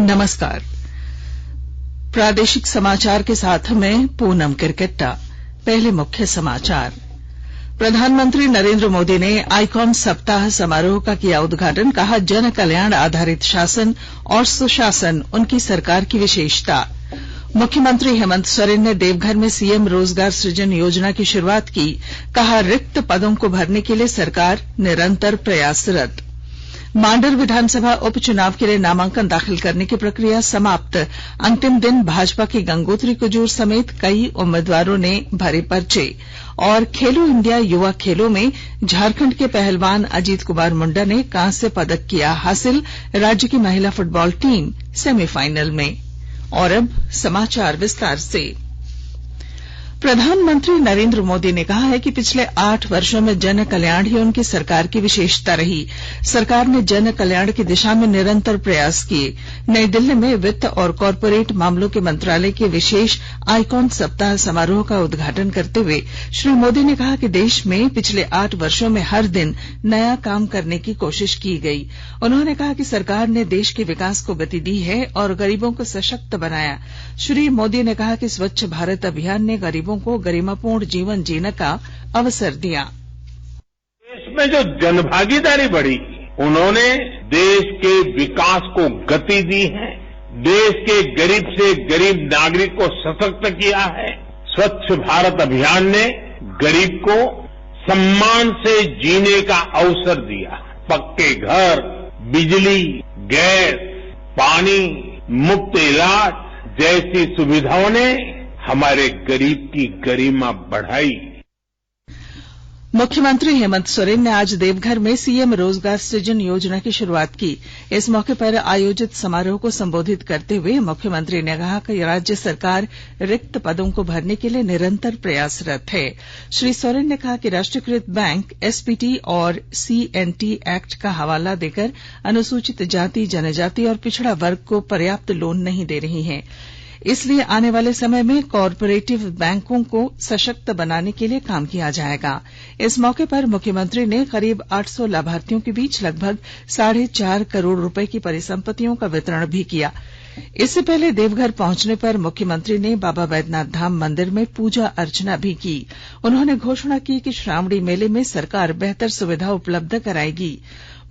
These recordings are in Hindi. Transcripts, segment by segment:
नमस्कार। प्रादेशिक समाचार के साथ मैं पूनम किरकेट्टा। पहले मुख्य समाचार। प्रधानमंत्री नरेंद्र मोदी ने आईकॉन सप्ताह समारोह का किया उद्घाटन। कहा, जन कल्याण आधारित शासन और सुशासन उनकी सरकार की विशेषता। मुख्यमंत्री हेमंत सोरेन ने देवघर में सीएम रोजगार सृजन योजना की शुरुआत की। कहा, रिक्त पदों को भरने के लिए सरकार निरंतर प्रयासरत। मांडर विधानसभा उपचुनाव के लिए नामांकन दाखिल करने की प्रक्रिया समाप्त। अंतिम दिन भाजपा के गंगोत्री कुजूर समेत कई उम्मीदवारों ने भरे पर्चे। और खेलो इंडिया युवा खेलों में झारखंड के पहलवान अजीत कुमार मुंडा ने कांस्य पदक किया हासिल। राज्य की महिला फुटबॉल टीम सेमीफाइनल में। और अब समाचार विस्तार से। प्रधानमंत्री नरेंद्र मोदी ने कहा है कि पिछले 8 वर्षों में जन कल्याण ही उनकी सरकार की विशेषता रही। सरकार ने जन कल्याण की दिशा में निरंतर प्रयास किए। नई दिल्ली में वित्त और कॉरपोरेट मामलों के मंत्रालय के विशेष आईकॉन सप्ताह समारोह का उद्घाटन करते हुए श्री मोदी ने कहा कि देश में पिछले 8 वर्षों में हर दिन नया काम करने की कोशिश की गई। उन्होंने कहा कि सरकार ने देश के विकास को गति दी है और गरीबों को सशक्त बनाया। श्री मोदी ने कहा कि स्वच्छ भारत अभियान ने गरीबों को गरिमापूर्ण जीवन जीने का अवसर दिया। देश में जो जनभागीदारी बढ़ी, उन्होंने देश के विकास को गति दी है। देश के गरीब से गरीब नागरिक को सशक्त किया है। स्वच्छ भारत अभियान ने गरीब को सम्मान से जीने का अवसर दिया। पक्के घर, बिजली, गैस, पानी, मुफ्त इलाज जैसी सुविधाओं ने हमारे गरीब की गरिमा बढ़ाई। मुख्यमंत्री हेमंत सोरेन ने आज देवघर में सीएम रोजगार सृजन योजना की शुरुआत की। इस मौके पर आयोजित समारोह को संबोधित करते हुए मुख्यमंत्री ने कहा कि राज्य सरकार रिक्त पदों को भरने के लिए निरंतर प्रयासरत है। श्री सोरेन ने कहा कि राष्ट्रीयकृत बैंक एसपीटी और सीएनटी एक्ट का हवाला देकर अनुसूचित जाति, जनजाति और पिछड़ा वर्ग को पर्याप्त लोन नहीं दे रही है। इसलिए आने वाले समय में कॉरपोरेटिव बैंकों को सशक्त बनाने के लिए काम किया जाएगा। इस मौके पर मुख्यमंत्री ने करीब 800 लाभार्थियों के बीच लगभग 4.5 करोड़ रुपए की परिसंपत्तियों का वितरण भी किया। इससे पहले देवघर पहुंचने पर मुख्यमंत्री ने बाबा बैद्यनाथ धाम मंदिर में पूजा अर्चना भी की। उन्होंने घोषणा की कि श्रावणी मेले में सरकार बेहतर सुविधा उपलब्ध कराएगी।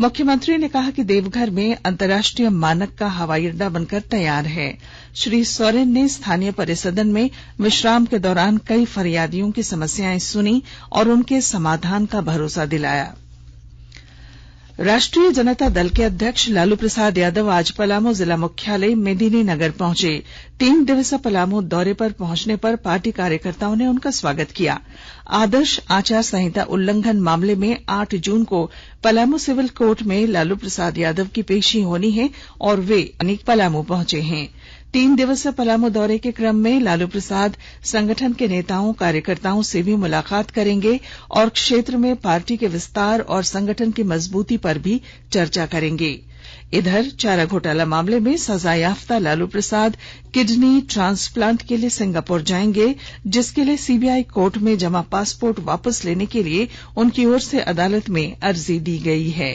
मुख्यमंत्री ने कहा कि देवघर में अंतर्राष्ट्रीय मानक का हवाई अड्डा बनकर तैयार है। श्री सोरेन ने स्थानीय परिसदन में विश्राम के दौरान कई फरियादियों की समस्याएं सुनी और उनके समाधान का भरोसा दिलाया। राष्ट्रीय जनता दल के अध्यक्ष लालू प्रसाद यादव आज पलामू जिला मुख्यालय मेदिनीनगर पहुंचे। 3 दिवसीय पलामू दौरे पर पहुंचने पर पार्टी कार्यकर्ताओं ने उनका स्वागत किया। आदर्श आचार संहिता उल्लंघन मामले में 8 जून को पलामू सिविल कोर्ट में लालू प्रसाद यादव की पेशी होनी है और वे पलामू पहुंचे हैं। 3 दिवसीय पलामू दौरे के क्रम में लालू प्रसाद संगठन के नेताओं कार्यकर्ताओं से भी मुलाकात करेंगे और क्षेत्र में पार्टी के विस्तार और संगठन की मजबूती पर भी चर्चा करेंगे। इधर चारा घोटाला मामले में सजायाफ्ता लालू प्रसाद किडनी ट्रांसप्लांट के लिए सिंगापुर जाएंगे, जिसके लिए सीबीआई कोर्ट में जमा पासपोर्ट वापस लेने के लिए उनकी ओर से अदालत में अर्जी दी गई है।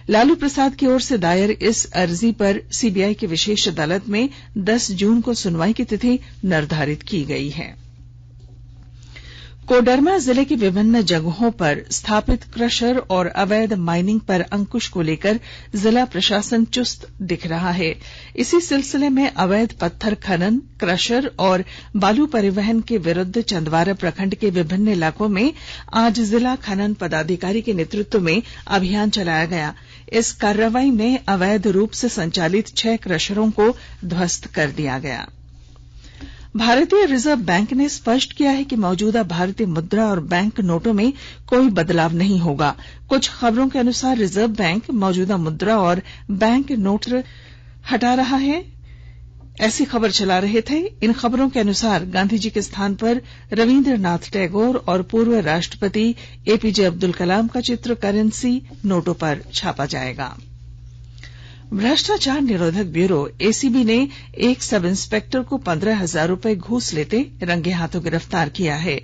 लालू प्रसाद की ओर से दायर इस अर्जी पर सीबीआई की विशेष अदालत में 10 जून को सुनवाई की तिथि निर्धारित की गई है। कोडरमा जिले की विभिन्न जगहों पर स्थापित क्रशर और अवैध माइनिंग पर अंकुश को लेकर जिला प्रशासन चुस्त दिख रहा है। इसी सिलसिले में अवैध पत्थर खनन, क्रशर और बालू परिवहन के विरुद्ध चंदवारा प्रखंड के विभिन्न इलाकों में आज जिला खनन पदाधिकारी के नेतृत्व में अभियान चलाया गया। इस कार्रवाई में अवैध रूप से संचालित 6 क्रशरों को ध्वस्त कर दिया गया। भारतीय रिजर्व बैंक ने स्पष्ट किया है कि मौजूदा भारतीय मुद्रा और बैंक नोटों में कोई बदलाव नहीं होगा। कुछ खबरों के अनुसार रिजर्व बैंक मौजूदा मुद्रा और बैंक नोट हटा रहा है, ऐसी खबर चला रहे थे। इन खबरों के अनुसार गांधी जी के स्थान पर रविंद्रनाथ टैगोर और पूर्व राष्ट्रपति एपीजे अब्दुल कलाम का चित्र करेंसी नोटों पर छापा जाएगा। भ्रष्टाचार निरोधक ब्यूरो एसीबी ने एक सब इंस्पेक्टर को 15,000 रूपये घूस लेते रंगे हाथों गिरफ्तार किया है।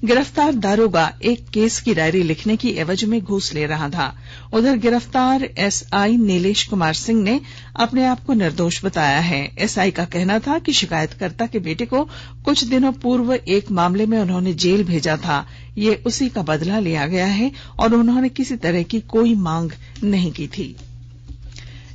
गिरफ्तार दारोगा एक केस की डायरी लिखने की एवज में घूस ले रहा था। उधर गिरफ्तार एसआई नीलेश कुमार सिंह ने अपने आप को निर्दोष बताया है। एसआई का कहना था कि शिकायतकर्ता के बेटे को कुछ दिनों पूर्व एक मामले में उन्होंने जेल भेजा था। ये उसी का बदला लिया गया है और उन्होंने किसी तरह की कोई मांग नहीं की थी।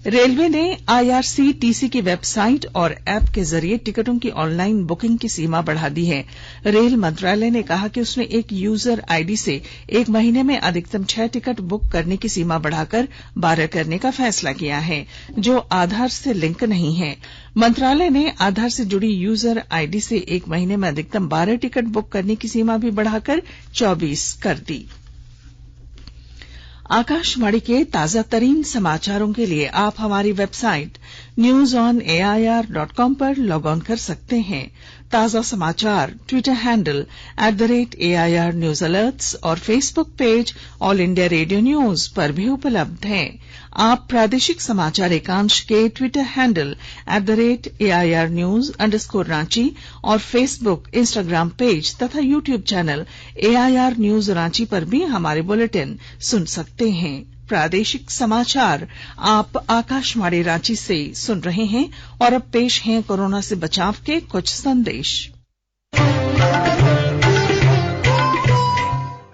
रेलवे ने आईआरसीटीसी की वेबसाइट और ऐप के जरिए टिकटों की ऑनलाइन बुकिंग की सीमा बढ़ा दी है। रेल मंत्रालय ने कहा कि उसने एक यूजर आईडी से एक महीने में अधिकतम 6 टिकट बुक करने की सीमा बढ़ाकर 12 करने का फैसला किया है, जो आधार से लिंक नहीं है। मंत्रालय ने आधार से जुड़ी यूजर आईडी से एक महीने में अधिकतम 12 टिकट बुक करने की सीमा भी बढ़ाकर 24 कर दी। आकाशवाणी के ताजा तरीन समाचारों के लिए आप हमारी वेबसाइट newsonair.com पर लॉग ऑन कर सकते हैं। ताजा समाचार Twitter handle @AIR News Alerts और Facebook page all India radio news पर भी उपलब्ध हैं। आप प्रादेशिक समाचार एकांश के ट्विटर हैंडल @AIR News _ और फेसबुक, इंस्टाग्राम पेज तथा YouTube channel AIR News Ranchi पर भी हमारे बुलेटिन सुन सकते हैं। प्रादेशिक समाचार आप आकाशवाणी रांची से सुन रहे हैं और अब पेश हैं कोरोना से बचाव के कुछ संदेश।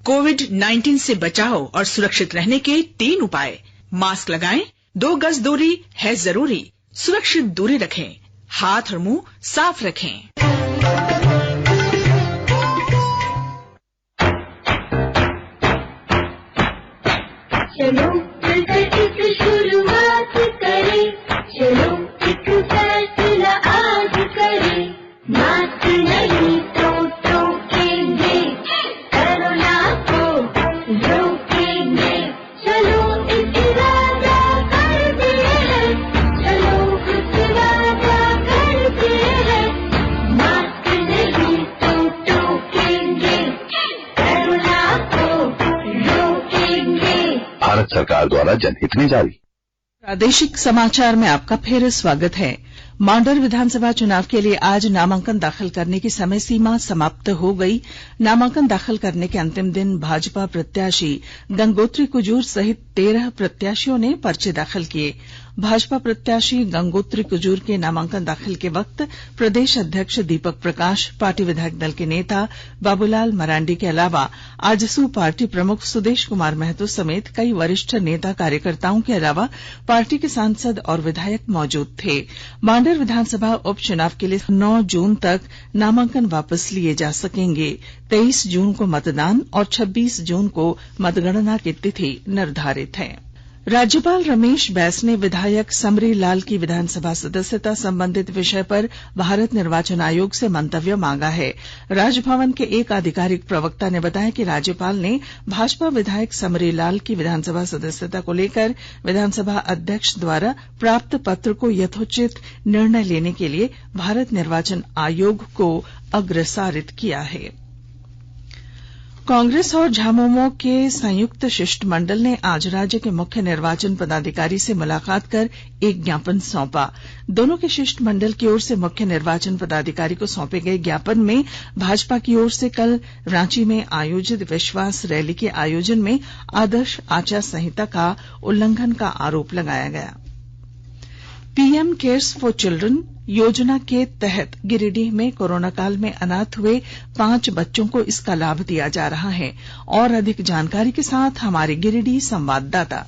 कोविड-19 से बचाव और सुरक्षित रहने के 3 उपाय। मास्क लगाएं, 2 गज दूरी है जरूरी, सुरक्षित दूरी रखें, हाथ और मुंह साफ रखें। चलो मिलकर इस शुरुआत करें, चलो एक फैसला आज करें, मास्क नहीं तो टोकेंगे, कोरोना को रोकेंगे, चलो इस वादा करते हैं, चलो कुछ वादा करते हैं, मास्क नहीं तो टोकेंगे, कोरोना को रोकेंगे। भारत सरकार द्वारा जनहित में जारी। प्रादेशिक समाचार में आपका फिर स्वागत है। मांडर विधानसभा चुनाव के लिए आज नामांकन दाखिल करने की समय सीमा समाप्त हो गई। नामांकन दाखिल करने के अंतिम दिन भाजपा प्रत्याशी गंगोत्री कुजूर सहित 13 प्रत्याशियों ने पर्चे दाखिल किए। भाजपा प्रत्याशी गंगोत्री कुजूर के नामांकन दाखिल के वक्त प्रदेश अध्यक्ष दीपक प्रकाश, पार्टी विधायक दल के नेता बाबूलाल मरांडी के अलावा आजसू पार्टी प्रमुख सुदेश कुमार महतो समेत कई वरिष्ठ नेता कार्यकर्ताओं के अलावा पार्टी के सांसद और विधायक मौजूद थे। मांडर विधानसभा उपचुनाव के लिए 9 जून तक नामांकन वापस लिए जा सकेंगे। 23 जून को मतदान और 26 जून को मतगणना की तिथि निर्धारित है। राज्यपाल रमेश बैस ने विधायक समरी लाल की विधानसभा सदस्यता संबंधित विषय पर भारत निर्वाचन आयोग से मंतव्य मांगा है। राजभवन के एक आधिकारिक प्रवक्ता ने बताया कि राज्यपाल ने भाजपा विधायक समरी लाल की विधानसभा सदस्यता को लेकर विधानसभा अध्यक्ष द्वारा प्राप्त पत्र को यथोचित निर्णय लेने के लिए भारत निर्वाचन आयोग को अग्रसारित किया है। कांग्रेस और झामुमो के संयुक्त शिष्टमंडल ने आज राज्य के मुख्य निर्वाचन पदाधिकारी से मुलाकात कर एक ज्ञापन सौंपा। दोनों के शिष्टमंडल की ओर से मुख्य निर्वाचन पदाधिकारी को सौंपे गए ज्ञापन में भाजपा की ओर से कल रांची में आयोजित विश्वास रैली के आयोजन में आदर्श आचार संहिता का उल्लंघन का आरोप लगाया गया। पीएम केयर्स फॉर चिल्ड्रन योजना के तहत गिरिडीह में कोरोना काल में अनाथ हुए 5 बच्चों को इसका लाभ दिया जा रहा है। और अधिक जानकारी के साथ हमारे गिरिडीह संवाददाता।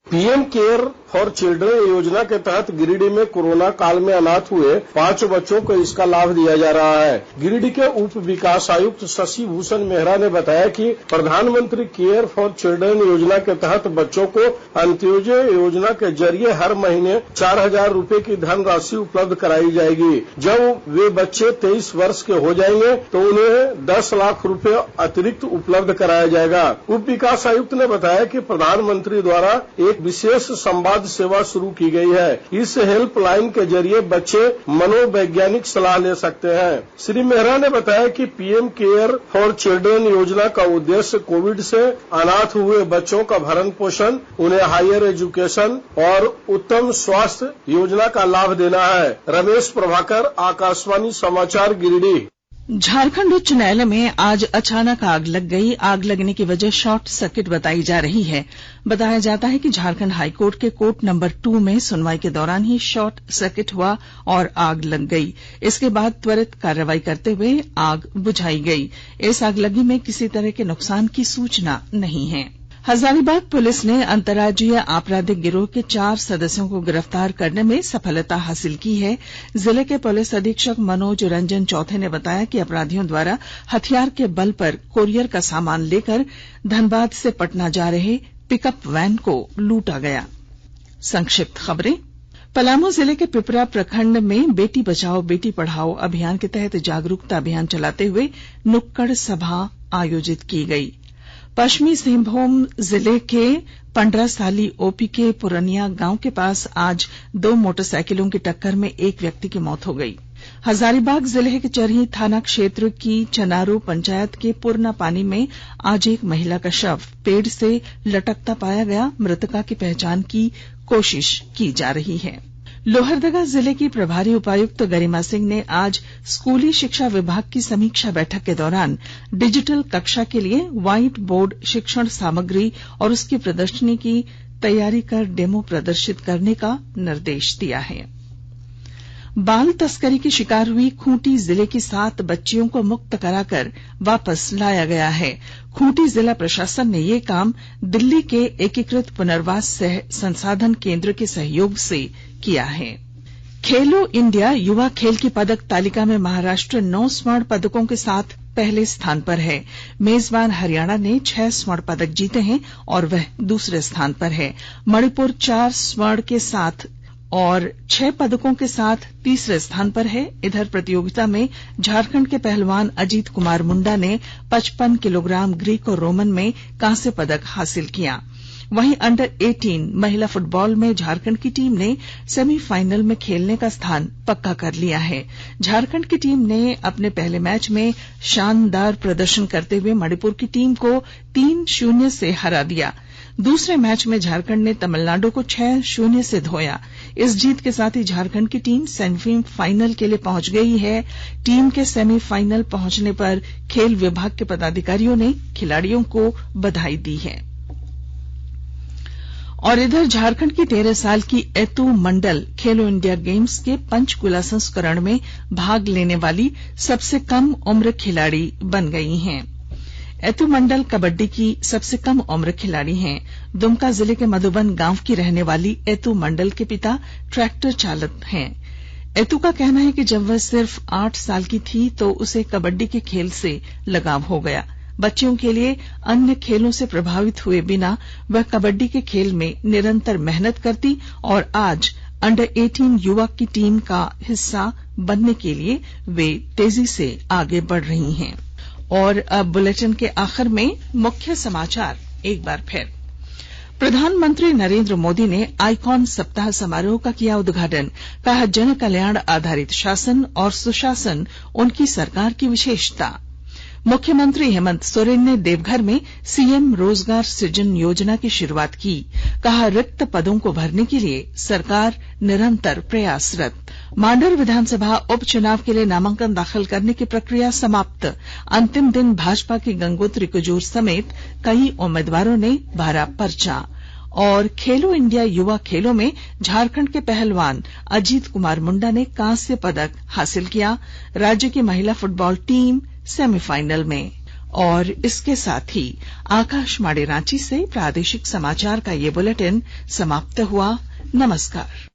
पीएम केयर फॉर चिल्ड्रन योजना के तहत गिरिडीह में कोरोना काल में अनाथ हुए 5 बच्चों को इसका लाभ दिया जा रहा है। गिरिडीह के उप विकास आयुक्त शशि भूषण मेहरा ने बताया कि प्रधानमंत्री केयर फॉर चिल्ड्रन योजना के तहत बच्चों को अंत्योदय योजना के जरिए हर महीने 4,000 रूपये की धनराशि उपलब्ध कराई जाएगी। जब वे बच्चे 23 वर्ष के हो जाएंगे तो उन्हें 10 लाख रूपये अतिरिक्त उपलब्ध कराया जाएगा। उप विकास आयुक्त ने बताया कि प्रधानमंत्री द्वारा एक विशेष संवाद संवाद सेवा शुरू की गई है। इस हेल्पलाइन के जरिए बच्चे मनोवैज्ञानिक सलाह ले सकते हैं। श्री मेहरा ने बताया कि पीएम केयर फॉर चिल्ड्रन योजना का उद्देश्य कोविड से अनाथ हुए बच्चों का भरण पोषण, उन्हें हायर एजुकेशन और उत्तम स्वास्थ्य योजना का लाभ देना है। रमेश प्रभाकर, आकाशवाणी समाचार, गिरिडीह। झारखंड उच्च न्यायालय में आज अचानक आग लग गई। आग लगने की वजह शॉर्ट सर्किट बताई जा रही है। बताया जाता है कि झारखंड हाईकोर्ट के कोर्ट नंबर 2 में सुनवाई के दौरान ही शॉर्ट सर्किट हुआ और आग लग गई। इसके बाद त्वरित कार्रवाई करते हुए आग बुझाई गई। इस आगलगी में किसी तरह के नुकसान की सूचना नहीं है। हजारीबाग पुलिस ने अंतर्राज्यीय आपराधिक गिरोह के 4 सदस्यों को गिरफ्तार करने में सफलता हासिल की है। जिले के पुलिस अधीक्षक मनोज रंजन चौथे ने बताया कि अपराधियों द्वारा हथियार के बल पर कोरियर का सामान लेकर धनबाद से पटना जा रहे पिकअप वैन को लूटा गया। संक्षिप्त खबरें। पलामू जिले के पिपरा प्रखंड में बेटी बचाओ बेटी पढ़ाओ अभियान के तहत जागरूकता अभियान चलाते हुए नुक्कड़ सभा आयोजित की गई। पश्चिमी सिंहभूम जिले के पंडरासाली ओपी के पुरनिया गांव के पास आज 2 मोटरसाइकिलों की टक्कर में एक व्यक्ति की मौत हो गई। हजारीबाग जिले के चरही थाना क्षेत्र की चनारो पंचायत के पुरना पानी में आज एक महिला का शव पेड़ से लटकता पाया गया। मृतका की पहचान की कोशिश की जा रही है। लोहरदगा जिले की प्रभारी उपायुक्त गरिमा सिंह ने आज स्कूली शिक्षा विभाग की समीक्षा बैठक के दौरान डिजिटल कक्षा के लिए व्हाइट बोर्ड शिक्षण सामग्री और उसकी प्रदर्शनी की तैयारी कर डेमो प्रदर्शित करने का निर्देश दिया है। बाल तस्करी की शिकार हुई खूंटी जिले की 7 बच्चियों को मुक्त कराकर वापस लाया गया है। खूंटी जिला प्रशासन ने ये काम दिल्ली के एकीकृत पुनर्वास संसाधन केंद्र के सहयोग से किया है। खेलो इंडिया युवा खेल की पदक तालिका में महाराष्ट्र 9 स्वर्ण पदकों के साथ पहले स्थान पर है। मेजबान हरियाणा ने 6 स्वर्ण पदक जीते हैं और वह दूसरे स्थान पर है। मणिपुर 4 स्वर्ण के साथ और 6 पदकों के साथ तीसरे स्थान पर है। इधर प्रतियोगिता में झारखंड के पहलवान अजीत कुमार मुंडा ने 55 किलोग्राम ग्रीको रोमन में कांस्य पदक हासिल किया। वहीं अंडर 18 महिला फुटबॉल में झारखंड की टीम ने सेमीफाइनल में खेलने का स्थान पक्का कर लिया है। झारखंड की टीम ने अपने पहले मैच में शानदार प्रदर्शन करते हुए मणिपुर की टीम को 3-0 से हरा दिया। दूसरे मैच में झारखंड ने तमिलनाडु को 6-0 से धोया। इस जीत के साथ ही झारखंड की टीम सेमीफाइनल के लिए पहुंच गई है। टीम के सेमीफाइनल पहुंचने पर खेल विभाग के पदाधिकारियों ने खिलाड़ियों को बधाई दी है। और इधर झारखंड की 13 साल की एतू मंडल खेलो इंडिया गेम्स के पंचकुला संस्करण में भाग लेने वाली सबसे कम उम्र खिलाड़ी बन गई हैं। एतू मंडल कबड्डी की सबसे कम उम्र खिलाड़ी हैं। दुमका जिले के मधुबन गांव की रहने वाली एतू मंडल के पिता ट्रैक्टर चालक हैं। एतू का कहना है कि जब वह सिर्फ 8 साल की थी तो उसे कबड्डी के खेल से लगाव हो गया। बच्चियों के लिए अन्य खेलों से प्रभावित हुए बिना वह कबड्डी के खेल में निरंतर मेहनत करती और आज अंडर 18 युवा की टीम का हिस्सा बनने के लिए वे तेजी से आगे बढ़ रही हैं। और अब बुलेटिन के आखिर में मुख्य समाचार एक बार फिर। प्रधानमंत्री नरेंद्र मोदी ने आईकॉन सप्ताह समारोह का किया उद्घाटन। कहा, जन कल्याण आधारित शासन और सुशासन उनकी सरकार की विशेषता। मुख्यमंत्री हेमंत सोरेन ने देवघर में सीएम रोजगार सृजन योजना की शुरुआत की। कहा, रिक्त पदों को भरने के लिए सरकार निरंतर प्रयासरत। मांडर विधानसभा उपचुनाव के लिए नामांकन दाखिल करने की प्रक्रिया समाप्त। अंतिम दिन भाजपा की गंगोत्री कुजूर समेत कई उम्मीदवारों ने भरा पर्चा। और खेलो इंडिया युवा खेलों में झारखंड के पहलवान अजीत कुमार मुंडा ने कांस्य पदक हासिल किया। राज्य की महिला फुटबॉल टीम सेमीफाइनल में। और इसके साथ ही आकाशवाणी रांची से प्रादेशिक समाचार का ये बुलेटिन समाप्त हुआ। नमस्कार।